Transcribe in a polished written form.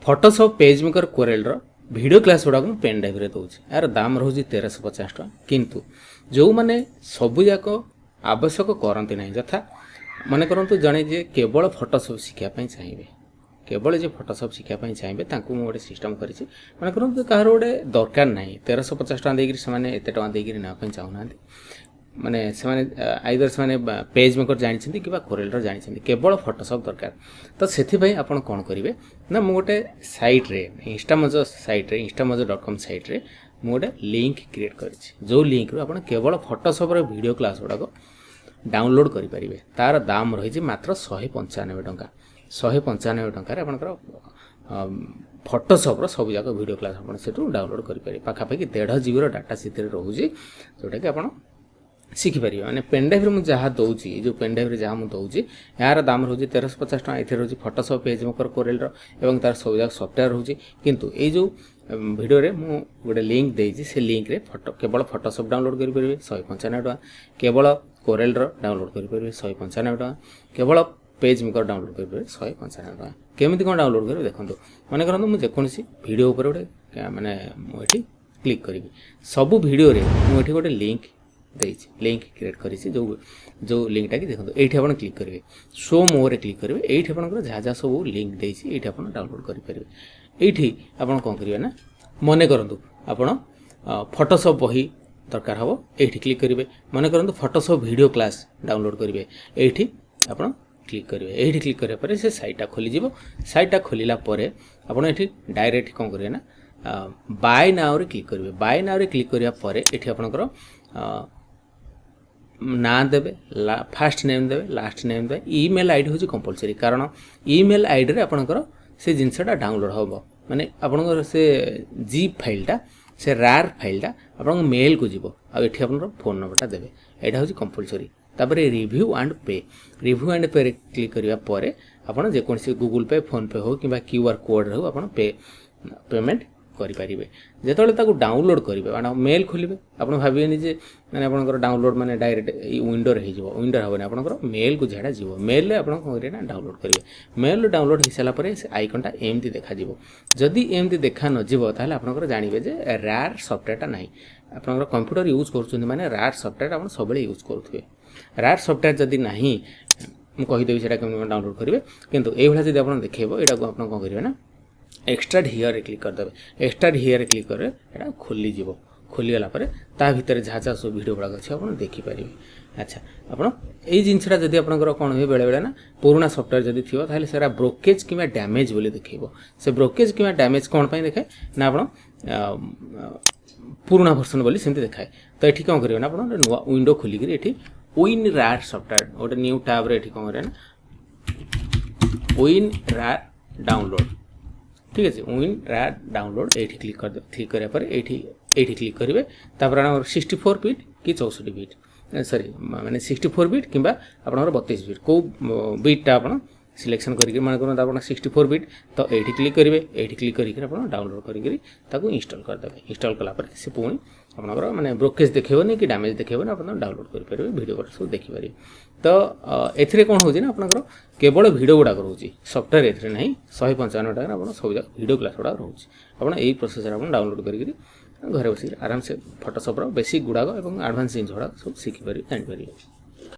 Photoshop page maker Corel video class गुड़ा pen drive रे दूसरी यार दाम रोज 1350 टका किंतु जो मैंने सबूक आवश्यक करती ना यथा मन करूँ जड़े जे केवल फोटोशॉप शिखापी चाहिए केवल जो फोटोशॉप शिखापी चाहिए गोटे सिस्टम कर मन करूँ कहार गोटे दरकार ना 1350 टका देकर से एत टाँग देकर नापी चाहूना माने से आइदर से पेज मेकर जानते कि कोरेल जानते केवल फोटोशॉप दरकार तो से आपड़ कौन करेंगे ना मुझे गोटे सैट्रे इंस्टामोजो सैट्रे instamojo.com सैट्रे मुझे गोटे लिंक क्रिएट कर जो लिंक रू आप केवल फोटोशॉप वीडियो क्लास गुड़ाक डाउनलोड करेंगे तार दाम रही मात्र 195 टका 195 टकर आप फोटोशॉप सब जाक वीडियो क्लास आप डाउनलोड करेंगे पाखापाखि 1.5 GB डाटा से रोचे जोटा कि आप शिखिपारे मैंने पेनड्राइव मुझे जहाँ दूसरी जो पेनड्राइव जहाँ मुझे दूसरी यार दाम रोचे 1350 टका ये रोचे फोटोशॉप पेज मेकर कोरेल और तार सब जाक सफ्टवेयर रोचे किंतु ये जो वीडियो रे मु गोटे लिंक देती से लिंक रे फोटो केवल फोटोशॉप डाउनलोड करेंगे 195 टका केवल कोरेल डाउनलोड करेंगे 195 टका केवल पेज मेकर डाउनलोड करेंगे 195 टका केमी कौन डाउनलोड करेंगे देखो मन करूँ मुझे जेकोसी वीडियो उपर गोटे मानने मुझे क्लिक करी सबू वीडियो रे मुझे गोटे लिंक क्रिएट करी जो लिंकटा कि देखो ये आप क्लिक करेंगे शो मोर क्लिक करेंगे ये आप जहाँ जहाँ सब लिंक देती ये आप डाउनलोड करेंगे ये आप कौन करेंगे ना मन करूँ आप फोटोशॉप बही दरकार हम ये क्लिक करेंगे मन करूँ फोटोशॉप वीडियो क्लास डाउनलोड करेंगे ये आप क्लिक करेंगे ये क्लिक करापर से सैटा खोलीज सैटा खोलला ये डायरेक्ट कौन करेंगे ना बाय नाउ रे क्लिक करेंगे बाय नाउ रे क्लिक करापर ये आपंकर ना देवे फास्ट नेम देवे लास्ट नेम देवे ईमेल आईडी हूँ कंपलसरी कारण ईमेल आईडी रे आपणकर से जिनसटा डाउनलोड हम माने आपणकर से जीप फाइलटा से रार फाइलटा आपन मेल को जीवो आ एठी आपन फोन नंबरटा देवे एटा हूँ कंपलसरी तापर रिव्यू एंड पे रे क्लिक करिया परे आपन जे कोनसी गूगल पे फोन पे हो कि क्यूआर कोड हो आपन पेमेंट करेंगे जो डाउनलोड करेंगे मेल खोलेंगे आप भावे जे मैंने आप डाउनलोड माने डायरेक्ट विंडो विंडो हेनी आप मेल को झाड़ा जीव मेल आप ना डाउनलोड करेंगे मेल डाउनलोड हो सारापर से आइकनटा एमती देखा जदि एमती देखा नजीब ताल आप जानवे जे रार सफ्टवेयरटा ना आप कंप्यूटर यूज कर माने रार सफ्टवेयर आप सब यूज करुवे रार सफ्टवेयर जदि ना मुझेदेवी से डाउनलोड करेंगे किंतु ये जब आप देखेब यहाँ आप कौन करेंगे ना एक्सट्रा हियर क्लिक करदे एक्सट्रा हियर क्लिक करे एटा खोलीज खोलीगला ता भितर जहाँ जहाँ सब वीडियो गुड़ाक अच्छे आप देखिपारे अच्छा आप जिनसा जब आप कौन हुए बेले बेले ना पुराना सफ्टवेयर जब थी ताहले सेरा ब्रोकेज कि डैमेज बोली देखो से ब्रोकेज कि डैमेज कौन पाई देखाए ना आप पुराना वर्सन बोली सेमती देखाए तो ये कौन करेंगे ना आप नुआ विंडो खोलिक ये विन रार सफ्टवेयर गोटे न्यू टैब रे कौन करें ना विन रार डाउनलोड ठीक है विन रार डाउनलोड ये क्लिक कर क्लिक करापर ये क्लिक करेंगे तापर 64 बिट कि 64 बिट सॉरी माने 64 बिट कि आप 32 बिट कौ बिटा आप सिलेक्शन करेंगे मन करूँ आप 64 बिट तो ये क्लिक करेंगे ये क्लिक करके आप डाउनलोड करके इंस्टॉल करदे इंस्टॉल कलापर से पुणी आपंकर माने ब्रोकेज देखेबनी कि डैमेज देखेबनी आप डाउनलोड करेंगे वीडियो सब देखिपारे तो एथिरे कौन होची ना आपंकर केवल वीडियो गुड़ाक रोचे सफ्टवेयर एथिरे नहीं 195 टका आप सब वीडियो क्लास गुड़ा रोचे आप यही प्रोसेस आप डाउनलोड करके घरे बस आराम से फोटोशॉप बेसिक गुड़ाक और एडवांस जिन गुड़ाक सब शिखिपारे जानीपारे।